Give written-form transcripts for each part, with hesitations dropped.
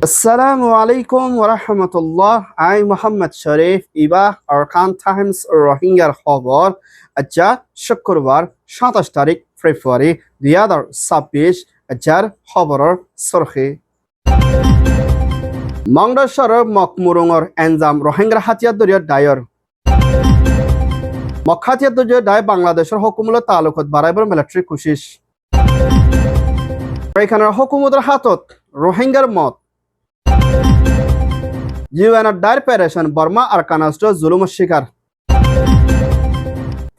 Assalamu alaikum wa rahmatullah. I'm Muhammad Sharif Iba Arkan Times Rohingya খবর আচ্ছা শুক্রবার 27 তারিখ ফেব্রুয়ারি 2026 আচ্ছার খবরের সরখে মংডশ্বরের মকমুরুঙর এনজাম রোহিঙ্গা হাতিয়ার দরিয়ার দায়র মখাতিয়ার দরিয়ার দায় বাংলাদেশের হুকুমত তালুকত বাড়াইবার মিলিটারি কোশিশ এখানের হুকুমতের হাতত রোহিঙ্গার মত ইউএনের দায়ের পেরেশন বর্মা আর কানাস্ট্র জুলুমের শিকার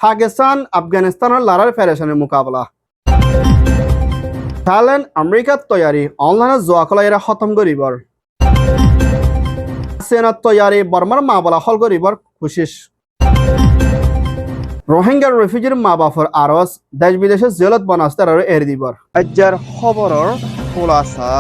পাকিস্তান আফগানিস্তানের লড়ার পেরেশনের মোকাবেলা থাইল্যান্ড আমেরিকার তৈয়ারি অনলাইনে জোয়াকলা এরা খতম করিবর সেনার তৈয়ারি বর্মার মা বলা হল করিবর খুশিস রোহিঙ্গার রেফিউজির মা বাপর আরস দেশ বিদেশে জেলত বনাস্তার আর এর দিবর আজ্জার খবরের খোলাসা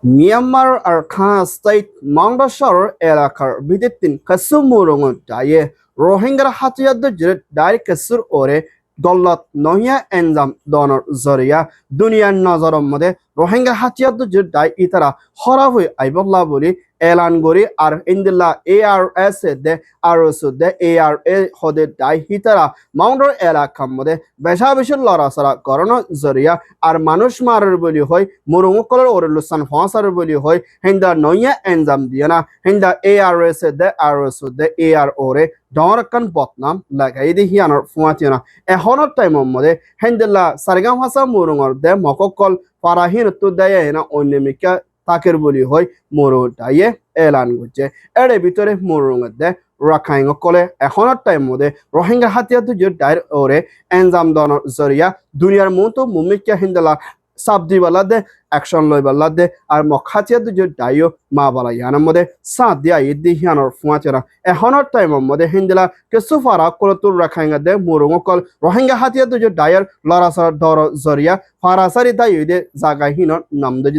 মিয়ানমার আর খান স্টেট মংডশ্বর এলাকার বিদ্যুৎ কাসুমুরুঙ দায়ে রোহিঙ্গার হাতিয়ার জেরে ডাইরেক্ট কাসুর ওরে দলত নহিয়া এনজাম দনর জরিয়া দুনিয়ার নজরের মধ্যে রোহিঙ্গা হাতিয়ার জেরে দায় ইতারা হরা হয়ে আইবল্লা বলি এলান করি আর ইন্দিল্লা ARS দে আরস দে ARA হদে দায় হিতারা মাউন্ডর এলাকার মধ্যে বেশা বেশি লড়াচড়া করানো জরিয়া আর মানুষ মারার বলি হয় মুরুঙকলের ওরে লুসান ফসার বলি হয় হিন্দা নইয়া এনজাম দিয়ে না হিন্দা ARS দে আরস দে ARO রে ডরকান বদনাম লাগাই দি হিয়ানোর ফুয়াতিও না এখনের টাইমের মধ্যে হিন্দিল্লা সারগাম ভাষা মুরুঙর দে মককল পারাহীন তো দেয় না অন্যমিকা তাকের বলি হয় মরু দায়ে এলান করছে এর ভিতরে মরুঙের দে রাখাইং কলে এখনের টাইম মধ্যে রোহিঙ্গা হাতিয়ার যে ডায়ের ওরে এনজাম দনর জরিয়া দুনিয়ার মতো মুমিকা হিন্দলা সাবদি বালা দে অ্যাকশন লই বালা দে আর মখাতিয়ার যে ডাইও মা বালা ইয়ানের মধ্যে সাত দিয়া ইদি হিয়ানোর ফুয়াচেরা এখনের টাইমের মধ্যে হিন্দলা কিছু ফারা কলতুর রাখাইং দে মরুঙ কল রোহিঙ্গা হাতিয়ার যে ডায়ের লড়াচড়ার দর জরিয়া ফারাসারি দায়ী দে জাগাহীনর নাম দে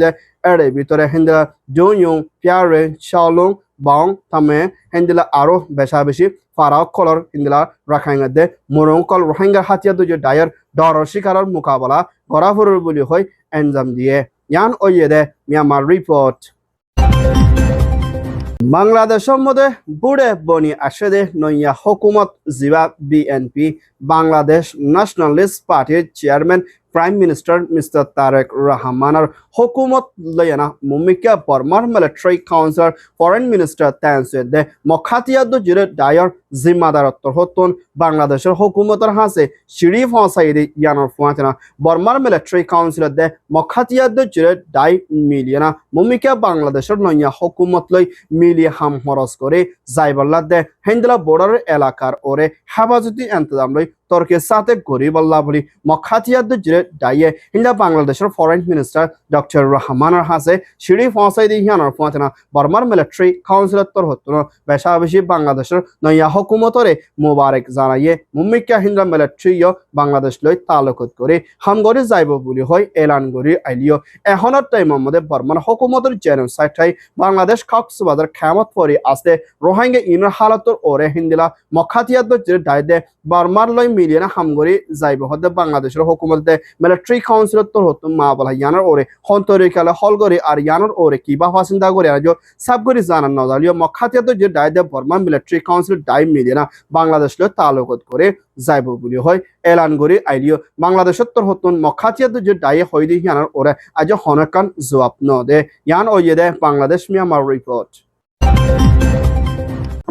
এর ভিতরে হিন্দলা জৌয়ুং পিয়ারে শালুং বং থামে হিন্দলা আরো বেশা বেশি ফারাও কলর হিন্দলা রাখাইং দে মরুঙ কল রোহিঙ্গা হাতিয়ার যে ডায়ের দর শিকারের মোকাবেলা গড়াফুরের বলি হয় এনজাম দিয়ে ইয়ান ওয়ে দে মিয়ানমার রিপোর্ট বাংলাদেশের মধ্যে বুড়ে বনি আসে নইয়া হুকুমত জিবা BNP বাংলাদেশ ন্যাশনালিস্ট পার্টির chairman prime minister mister Tarique রহমানের হুকুমত লয়না মুমিকা বর্মার মিলিটারি কাউন্সিলর ফরেন মিনিস্টার তানসির দে মখাতিয়াদ জিরে দায়র জিম্মাদারত্ব হতন বাংলাদেশের হুকুমতের হাসে সিঁড়ি ফসাইদি ইয়ানোর ফুয়াচনা বর্মার মিলিটারি কাউন্সিলর দে মখাতিয়াদ জিরে দায় মিলিয়না মুমিকা বাংলাদেশের নইয়া হুকুমত লই মিলিয়ে হাম হরস করে যাইবল্লা দে হিন্দলা বর্ডার এলাকার ওরে হেফাজতি ইন্তজাম লই তর্কের সাথে গরিবল্লা বলি মখাতিয়াদ জিরে দায়ে হিন্দা বাংলাদেশের ফরেন মিনিস্টার ডক্টর রহমানের হাসে সিঁড়ি ফসাইদি ইয়ানোর ফুয়াচনা বর্মার মিলিটারি কাউন্সিলর তর হতন বেশা বেশি বাংলাদেশের নইয়া হুকুমতরে মোবারক জানাইয়ে মুমিকা হিন্দা মিলিটারিও বাংলাদেশ লই তালুকত করে হামগরি যাইব বলি হয় এলান গরি আইলিও এখনের টাইমের মধ্যে বর্মার হুকুমতের জেনোসাইড ঠাই বাংলাদেশ কক্সবাজার খেমত পরি আসতে রোহিঙ্গা ইনের হালতর ওরে হিন্দিলা মখাতিয়াদ জিরে দায় দে বর্মার লই মিলিয়ে না হামগরি যাইব হতে বাংলাদেশের হুকুমত দে মিলিটারি কাউন্সিলর তোর হতো মা বলা ইয়ানোর ওরে হন্তরি কালে হলগরি আর ইয়ানোর ওরে কিবা ফাসিন্দা করে আর সাবগরি জানান নজালিও মখাতিয়াদ যে দায় দে বর্মার মিলিটারি কাউন্সিল দায় মিলিয়ে না বাংলাদেশ লই তালুকত করে যাইব বলি হয় এলান গরি আইলিও বাংলাদেশের তোর হতুন মখাতিয়াদ যে দায়ে হই দি ইয়ানোর ওরে আজ হনকান জবাব ন দে ইয়ান ওয়ে দে বাংলাদেশ মিয়ানমার রিপোর্ট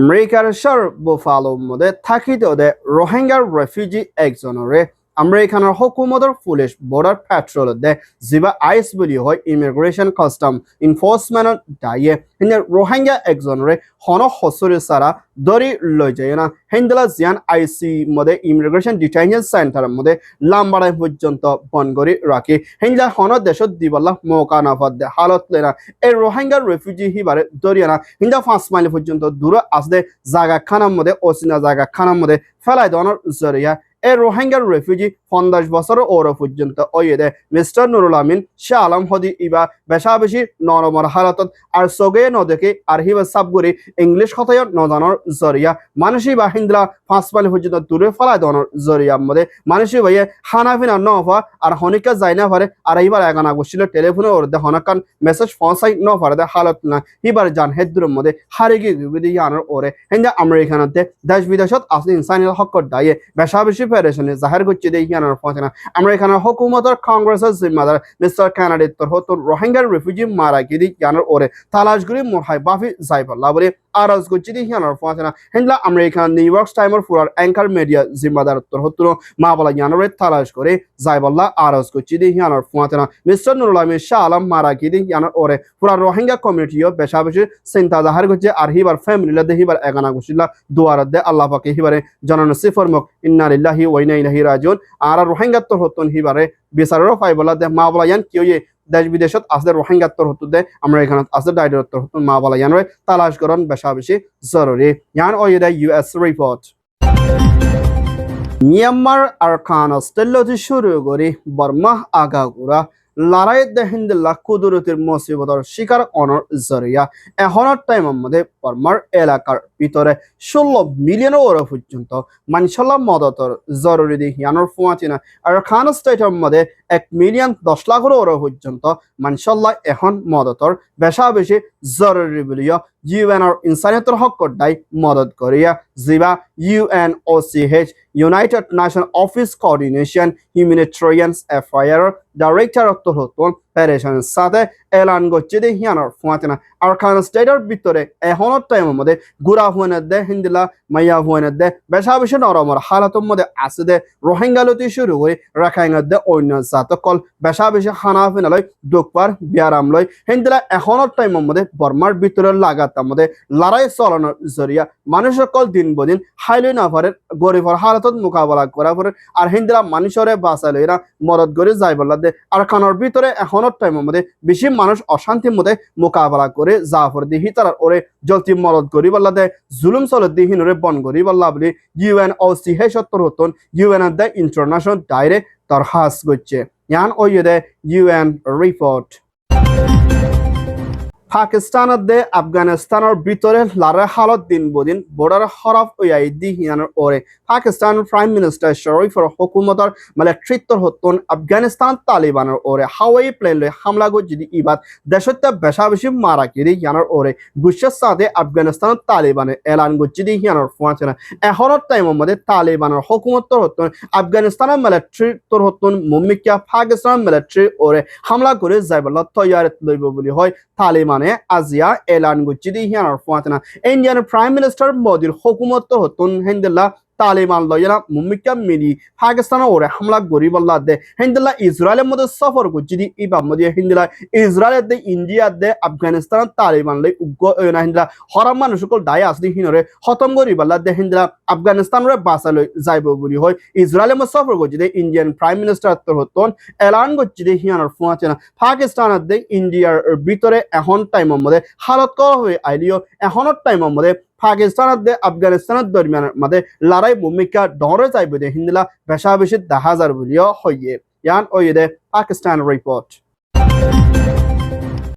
আমেরিকার শহর বুফালো মধ্যে থাকিত দে রোহিঙ্গার রেফিউজি একজনরে আমেরিকানের হুকুমতের পুলিশ বর্ডার পেট্রোল দে জিবা আইস বলি হয় ইমিগ্রেশন কাস্টম এনফোর্সমেন্ট দায়ে হিন্দে রোহিঙ্গা একজনরে হন হসুরি সারা দরি লই যায় না হিন্দলা জিয়ান IC মধ্যে ইমিগ্রেশন ডিটেনশন সেন্টারের মধ্যে লাম্বাড়াই পর্যন্ত বন করে রাখি হিন্দলা হন দেশত দিবল্লা মৌকা নাফাদ দে হালত লেনা এই রোহিঙ্গার রেফিউজি হিবারে দরিয়ানা হিন্দা 5 মাইল পর্যন্ত দূরে আসতে জায়গা খানার মধ্যে অচিনা জায়গা খানার মধ্যে ফেলাই দেওয়ানোর জরিয়া এই রোহিঙ্গার রেফিউজি 50 বছর ওর পর্যন্ত ওয়েদে মিস্টার নুরুল আমিন শাহ আলম হদি ইবা বেশা বেশি নরমর হালাতত আর সগে নদেকে আর হিবা সাবগুরি ইংলিশ কথায় নজানোর জরিয়া মানুষই বা হিন্দলা ফাঁসপালি পর্যন্ত দূরে ফেলায় দনের জরিয়া মধ্যে মানুষই ভাইয়ে হানাফিনা নফা আর হনিকা যাই না পারে আর এইবার এগানা বসছিল টেলিফোনে ওর দে হনাকান মেসেজ পৌঁছাই ন পারে দে হালত না হিবার জান হেদ্দুরের মধ্যে হারিয়ে গিয়ে ইয়ানোর ওরে হিন্দা আমেরিকানতে দেশ বিদেশত আসলে ইনসানিয়ত হকর দায়ে বেশা বেশি ফেডারেশনে জাহির করছে দিয়ে ইয়ানোর পৌঁছে না আমেরিকানের হুকুমতের কংগ্রেসের জিম্মাদার মিস্টার ক্যানাডির তরহত রোহিঙ্গার রিফিউজি মারা গিয়ে দিয়ে ইয়ানোর ওরে তালাশগুড়ি মোরহাই বাফি যাইবল্লা বলে আরজ করছে দিয়ে ইয়ানোর পৌঁছে না হিন্দলা আমেরিকান নিউ ইয়র্ক টাইমের ফুরার অ্যাঙ্কার মিডিয়া জিম্মাদার তরহত মা বলা ইয়ানোরে তালাশ করে যাইবল্লা আরজ করছে দিয়ে ইয়ানোর পৌঁছে না মিস্টার নুরুল আমিন শাহ আলম মারা গিয়ে দিয়ে ইয়ানোর ওরে পুরা রোহিঙ্গা কমিউনিটিও বেশা বেশি চিন্তা জাহির করছে আর হিবার ফ্যামিলিলা দে হিবার এগানা গুছিলা দুয়ার দে আল্লাহ পাকে হিবারে জননসি ফরমক ইন্না লিল্লাহি ওয়া ইন্না ইলাইহি রাজিউন আর রোহিঙ্গা তোর হতন হিবারে বিচারও পাইবলা দে মা বলা ইয়ান কিয়ে দেশ বিদেশত আসলে রোহিঙ্গা তোর হতো দে আমরা এখানে আসলে ডাইডর তোর হতো মা বলা ইয়ান তালাশ করন বেশা বেশি জরুরি ইয়ান ওই দে ইউএস রিপোর্ট মিয়ানমার আর খান অস্ট্রেলিয়া শুরু করে বর্মা আগাগোড়া লড়াই দেহিন্দুল্লাহ কুদরতের মুসিবতর শিকার অনর জরিয়া এখনের টাইমের মধ্যে বর্মার এলাকার ভিতরে 16 মিলিয়ন ওরা পর্যন্ত মানুষের মদতর জরুরি দিয়ানোর ফুয়াচিনা আর খান স্টেটের মধ্যে 1 মিলিয়ন 10 লাখ ওরা পর্যন্ত মানুষের এখন মদতর বেশা বেশি জরুরি বলিয়া ইউএনর ইনসানিয়তর হকর দায় মদত করিয়া জিবা UNOCH united nation office coordination humanitarian affair director অত্তহতন ফেডারেশনের সাথে এলান করছে দে হিয়ানোর ফুয়াতিনা আর খান স্টেটের ভিতরে এখনের টাইমের মধ্যে গুড়া হুয়ানের দে হিন্দিলা মাইয়া হুয়ানের দে বেশা বেশি নরমর হালাতের মধ্যে আছে দে রোহিঙ্গালতি শুরু করে রাখাইনের দে অন্য জাতকল বেশা বেশি হানাফিনালয় দুঃখবার বিয়ারাম লয় হিন্দিলা এখনের টাইমের মধ্যে বর্মার ভিতরে লাগাতার মধ্যে লড়াই চলানোর জরিয়া মানুষ সকল দিন বদিন হাইলই না পারে গরিবর হালাতত মোকাবেলা করা পরে আর হিন্দিলা মানুষরে বাঁচালইরা মদত করে যাই বললা দে আর খানোর ভিতরে এখনের টাইমের মধ্যে বেশি মানুষ অশান্তির মধ্যে মোকাবেলা করে জাফর দিহি তার ওরে জলতি মদত করি বললা দে জুলুম চলত দিহিন ওরে বন করি বললা বলি UNOCH সত্তর হতন UN দে ইন্টারন্যাশনাল ডাইরেক্ট দরখাস করছে ইয়ান ওই দে UN রিপোর্ট পাকিস্তানের দে আফগানিস্তানের ভিতরে লারে হালত দিন বদিন বর্ডার হরফ ওয়াই দি হিয়ানোর ওরে পাকিস্তান প্রাইম মিনিস্টার শরীফর হুকুমতর মিলিটারিত্বর হতন আফগানিস্তান তালিবানের ওরে হাওয়াই প্লেন লই হামলা গজি ইবাদ দেশতে বেশা বেশি মারা কিরি হিয়ানোর ওরে গুশের সাথে আফগানিস্তানের তালিবানে এলান গজি দি হিয়ানোর ফুয়াছে না এখনের টাইমের মধ্যে তালিবানের হুকুমতর হতন আফগানিস্তানের মিলিটারিত্বর হতন মুমিকা পাকিস্তান মিলিটারি ওরে হামলা করে যাইবলা তৈয়ার লইব বলি হয় তালিবানে আজিয়া এলান গজি দি হিয়ানোর ফুয়াছে না ইন্ডিয়ান প্রাইম মিনিস্টার মোদির হুকুমত হতন হিন্দুল্লাহ তালিবান লয়না মুমিকা মিলি পাকিস্তান ওরে হামলা গরি বল্লা দে হিন্দুল্লাহ ইসরায়েলের মধ্যে সফর করছি দি ইবা মধ্যে হিন্দুল্লাহ ইসরায়েলের দে ইন্ডিয়া দে আফগানিস্তান তালিবান লই উগ্র না হিন্দুল্লাহ হরাম মানুষ সকল দায় আসলি হিনরে খতম গরি বল্লা দে হিন্দুল্লাহ আফগানিস্তানরে বাঁচা লই যাইব বলি হয় ইসরায়েলের মধ্যে সফর করছি দে ইন্ডিয়ান প্রাইম মিনিস্টার তোর হতন এলান করছি দে হিয়ানোর ফুয়াছে না পাকিস্তানের দে ইন্ডিয়ার ভিতরে এখন টাইমের মধ্যে হালত করা হয়ে আইলিও এখনের টাইমের মধ্যে পাকিস্তানের দে আফগানিস্তানের দরমিয়ানের মধ্যে লড়াই ভূমিকা ডরে যাইব দে হিন্দুলা বেশা বেশি 10,000 বলিও হইয়ে ইয়ান ওই দে পাকিস্তান রিপোর্ট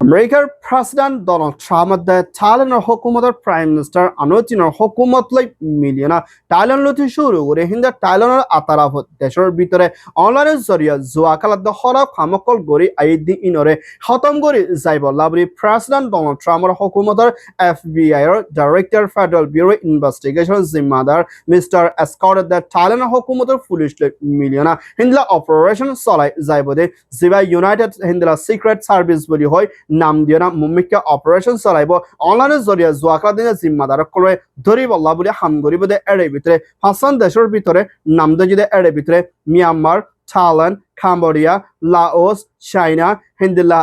আমেরিকার প্রেসিডেন্ট ডোনাল্ড ট্রাম্প দে থাইল্যান্ডের হুকুমতের প্রাইম মিনিস্টার আনোচিনের হুকুমত লই মিলিয়না থাইল্যান্ড লতি শুরু করে হিন্দা থাইল্যান্ডের আতারাফ দেশের ভিতরে অনলাইনের জরিয়া জোয়া খেলার হরফ খামকল গড়ি আইদি ইনরে খতম করে যাইব লাভরি প্রেসিডেন্ট ডোনাল্ড ট্রাম্পের হুকুমতের FBI এর ডাইরেক্টর ফেডারেল ব্যুরো ইনভেস্টিগেশন জিম্মাদার মিস্টার এসকট দে থাইল্যান্ডের হুকুমতের পুলিশ লই মিলিয়না হিন্দলা অপারেশন চলাই যাইব দে জিবা ইউনাইটেড হিন্দলা সিক্রেট সার্ভিস বলি হয় নাম দিয়ে না মুমিকা অপারেশন চলাইব অনলাইনের জরিয়া জোয়া খেলা দিনে জিম্মাদার করে ধরি বল্লা বলে হাম গরিব দে এর ভিতরে 5টা দেশের ভিতরে নাম দিয়ে যদি এর ভিতরে মিয়ানমার থাইল্যান্ড কাম্বোডিয়া লাওস চাইনা হিন্দুল্লা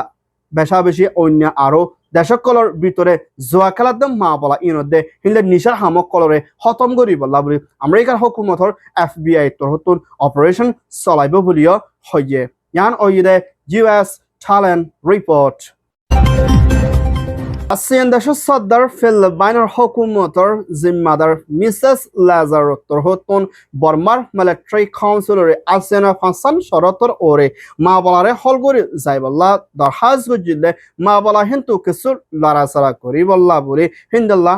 বেশা বেশি অন্য আরো দেশকলর ভিতরে জোয়া খেলার দম মা বলা ইনদে হিন্দে নিশার হামক কলরে খতম করি বল্লা বলে আমেরিকার হুকুমতর FBI তোর হতুন অপারেশন চলাইব বলিও হইয়ে ইয়ান ওই দে US থাইল্যান্ড রিপোর্ট ASEAN দেশের সর্দার ফিলিপাইনের হুকুমতর জিম্মাদার মিসেস লাজারোত্তর হতন বর্মার মিলিটারি কাউন্সিলরে ASEAN ফাংশন শরতর ওরে মা বলারে হলগরি যাইবল্লা দরহাজ গুজিলে মা বলা হিন্তু কিছু লড়াচড়া করি বল্লা বলি হিন্দুল্লাহ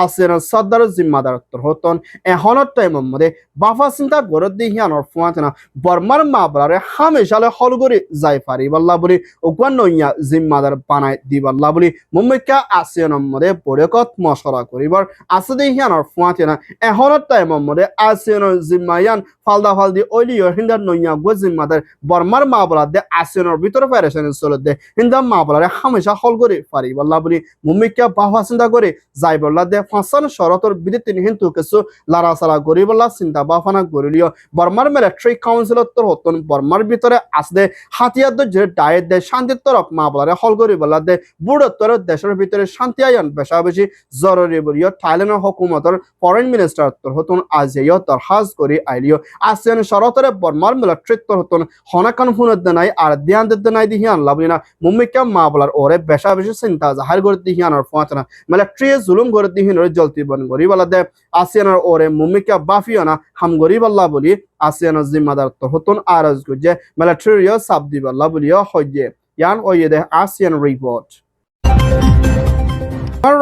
ASEAN সর্দার জিম্মাদার হতন এহনের টাইমের মধ্যে বাফা চিন্তা করে দিহিয়ানোর ফুয়াতেনা বর্মার মা বলারে হামেশালে হলগরি যাই পারি বল্লা বলি ওগুয়ান নইয়া জিম্মাদার বানাই দিবল্লা মুম্বাইকা ASEANৰ মধ্যে পৰিকত মশলা কৰিবৰ আছে দেহিয়ানৰ ফুৱাতেনা এহনৰ টাইমৰ মধ্যে ASEANৰ জিম্মায়ান ফালদা ফালদি অলিয়ৰ হিন্দাৰ নইয়া গো জিম্মাদার বর্মার মা বলা দে ASEANৰ ভিতরে ফেডারেশন চলে দে হিন্দা মা বলারে হামেশা হল করে পারি বল্লা বলি মুম্বাইকা বাহা চিন্তা করে যাই বল্লা দে ফাঁসান শরতর বিদিতিন হিন্দু কিছু লারাসারা করি বল্লা চিন্তা বাফানা করিলিও বর্মার মিলিটারি কাউন্সিলত তোর হতন বর্মার ভিতরে আসদে হাতিয়ার যে ডায়েট দে শান্তির তরফ মা বলারে হল করি বল্লা দে বুড়োত্তর দেশের ভিতরে শান্তি আয়ন বেশা বেশি জরুরি বলিও থাইল্যান্ডের হুকুমতর ফরেন মিনিস্টার তোর হতন আজিও দরখাজ করি আইলিও ASEAN শরতরে বর্মার মিলিটারি তোর হতন হনাকান ফুনত নাই আর ধ্যান দিতে নাই দিহিয়ান লাবলিনা মুম্বাইকা মা বলার ওরে বেশা বেশি চিন্তা জাহার করে দিহিয়ানোর ফাঁচনা মিলিটারি জুলুম করে দিহিনোর জলতি বন করি বলা দে ASEANর ওরে মুম্বাইকা বাফিয়ানা হাম গরি বল্লা বলি ASEANর জিম্মাদার তোর হতন আরজ গুজে মিলিটারিও সাব দি বল্লা বলিও হইয়ে ইয়ান ওয়ে দে ASEAN রিপোর্ট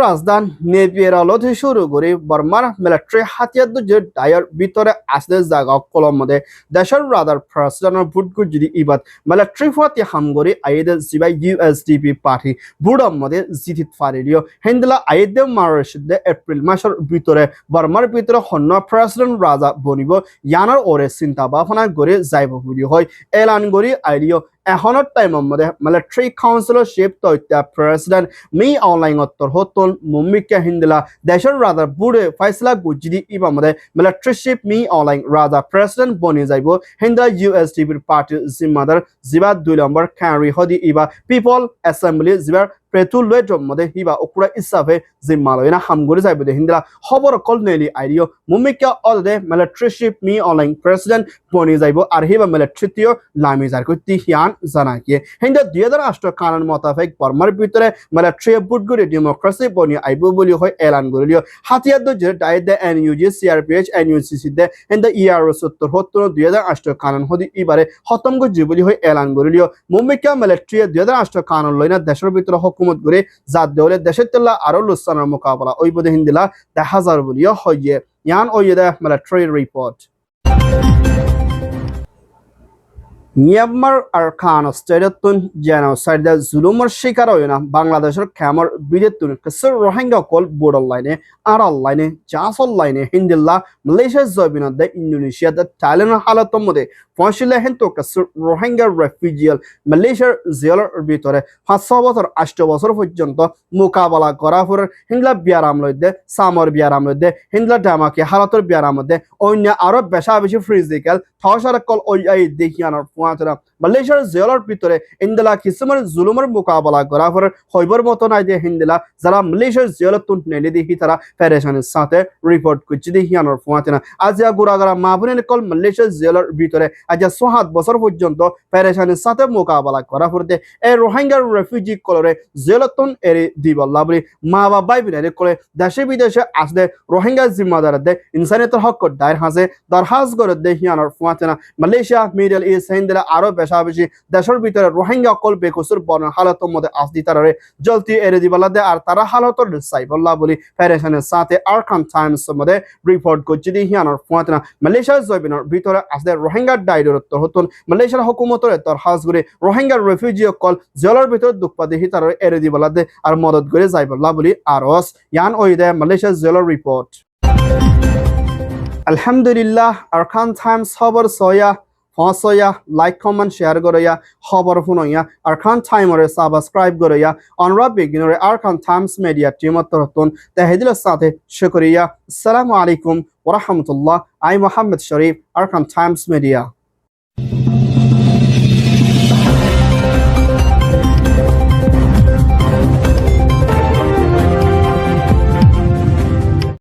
রাজধান নেপিয়ারলত শুরু করে বর্মার মিলিটারি হাতিয়ার যে ডায়ের ভিতরে আসলে জায়গা কলম মধ্যে দেশের রাদার প্রেসিডেন্ট ভোটগুর যদি ইবাদ মিলিটারি ফাতি হামগরি আইদে জিবাই USDP পার্টি বুড়ম মধ্যে জিতিত ফারিলিও হেন্দলা আইদে মারশিদে এপ্রিল মাসের ভিতরে বর্মার ভিতরে হন্য প্রেসিডেন্ট রাজা বনিব ইয়ানার ওরে চিন্তা ভাবনা করে যাইব বলি হয় এলান করি আইলিও এখনৰ টাইমৰ মধ্যে মিলিটারি কাউন্সিলৰশিপ তথ্য প্রেসিডেন্ট মি অনলাইন উত্তর হতন মুম্বিকা হিন্দলা দেশের রাজা বুড়ে ফাইসলা গুজিদি ইবা মধ্যে মিলিটারিশিপ মি অনলাইন রাজা প্রেসিডেন্ট বনি যাইব হিন্দা USDP পার্টির জিম্মাদার জিবা 2 নম্বর ক্যারি হদি ইবা পিপল অ্যাসেম্বলি জিবার পেটুল লেটর মধ্যে হিবা ওকুরা ইসাফে জিম্মালয়না হামগুরি যাইব দে হিন্দলা খবর কল নেলি আইরিও মুম্বিকা অলদে মিলিটারিশিপ মি অনলাইন প্রেসিডেন্ট বনি যাইব আর হিবা মিলিটারিটিও লামি যার কইতি হিয়ান জানাকিয়ে হিন্দা 2008 কানুন মোতাবেক বর্মার ভিতরে মিলিটারি বুটগুরি ডেমোক্রেসি বনি আইব বলি হয় এলান করিলিও হাতিয়ার যে ডাইট দে NUG CRPH NUCC দে হিন্দা ERO 70 2008 কানুন হদি ইবারে খতম গজি বলি হয় এলান করিলিও মুম্বিকা মিলিটারি 2008 কানুন লইনা দেশের ভিতরে হুকুমত করে জাত দেওলে দেশের তেলা আরো লুসানের মোকাবেলা ওই বদে হিন্দিলা দেখা যার বলিও হইয়ে ইয়ান ওই দে মিলিটারি রিপোর্ট মিয়ানমার আর খান স্টেটতুন জেনোসাইড জুলুমের শিকার হয় না বাংলাদেশের খেমর বিদেতুন কসর রোহিঙ্গা কল বর্ডার লাইনে আর লাইনে জাসল লাইনে হিন্দিল্লা মালয়েশিয়া জবিনাদে ইন্দোনেশিয়াতে থাইল্যান্ডের হালতর মধ্যে পৌঁছলে হেন্তু কসর রোহিঙ্গা রেফিউজিয়াল মালয়েশিয়ার জেলের ভিতরে 5 বছর 8 বছর পর্যন্ত মোকাবেলা করা পর হিংলা বিয়ারাম লইদে সামর বিয়ারাম লইদে হিংলা ডামাকে হালতর বিয়ারাম মধ্যে অন্য আরো বেশা বেশি ফিজিক্যাল থাওসার কল ওই দেখিয়ানোর মালয়েশিয়ার জেলার ভিতরে ইন্দলা কিসমের জুলুমের মোকাবেলা করা পর হইবর মতো নাই দিয়ে হিন্দিলা যারা মালয়েশিয়ার জেলত তুন নেলি দেখি তারা ফেডারেশনের সাথে রিপোর্ট করছে দেখি আনোর ফুয়াতে না আজ গুড়াগাড়া মাহবুনের কল মালয়েশিয়ার জেলার ভিতরে আজ 7 বছর পর্যন্ত ফেডারেশনের সাথে মোকাবেলা করা পড়তে এই রোহিঙ্গার রেফিউজি কলরে জেলতুন এরি দিবল্লা বলি মা বাবাই বিনারে করে দেশে বিদেশে আসলে রোহিঙ্গা জিম্মাদার দে ইনসানিয়তের হক দায়ের হাজে দরখাস্ত করে দেখি আনোর ফুয়াতে না মালয়েশিয়া মিডল ইস্ট হিন্দিলা আরো বেশা বেশি দেশের ভিতরে রোহিঙ্গা কল বেকসুর বর্ণ হালতর মধ্যে আসদি তারারে জলতি এরে দিবলা দে আর তারা হালতর সাইবল্লা বলি ফেডারেশনের সাথে আরকান টাইমস মধ্যে রিপোর্ট করছে দি হিয়ানোর ফুয়াতনা মালয়েশিয়ার জবিনের ভিতরে আসলে রোহিঙ্গা ডাইরেক্ট হতন মালয়েশিয়ার হুকুমতের দরখাস্ত করে রোহিঙ্গা রেফিউজি কল জেলার ভিতরে দুঃখপা দেখি তারা এরে দিবলা দে আর মদত করে যাইবল্লা বলি আরস ইয়ান ওই দে মালয়েশিয়ার জেলার রিপোর্ট আলহামদুলিল্লাহ আরকান টাইমস খবর সয়া ফসয়া লাইক কমেন্ট শেয়ার করয়া খবর শুনয়া আরকান টাইমরে সাবস্ক্রাইব করয়া অনরা বিগিনরে আরকান টাইমস মিডিয়া টিমত তরতুন তাহদিলের সাথে শুকরিয়া আসসালামু আলাইকুম ওয়া রাহমাতুল্লাহ আই মোহাম্মদ শরীফ আরকান টাইমস মিডিয়া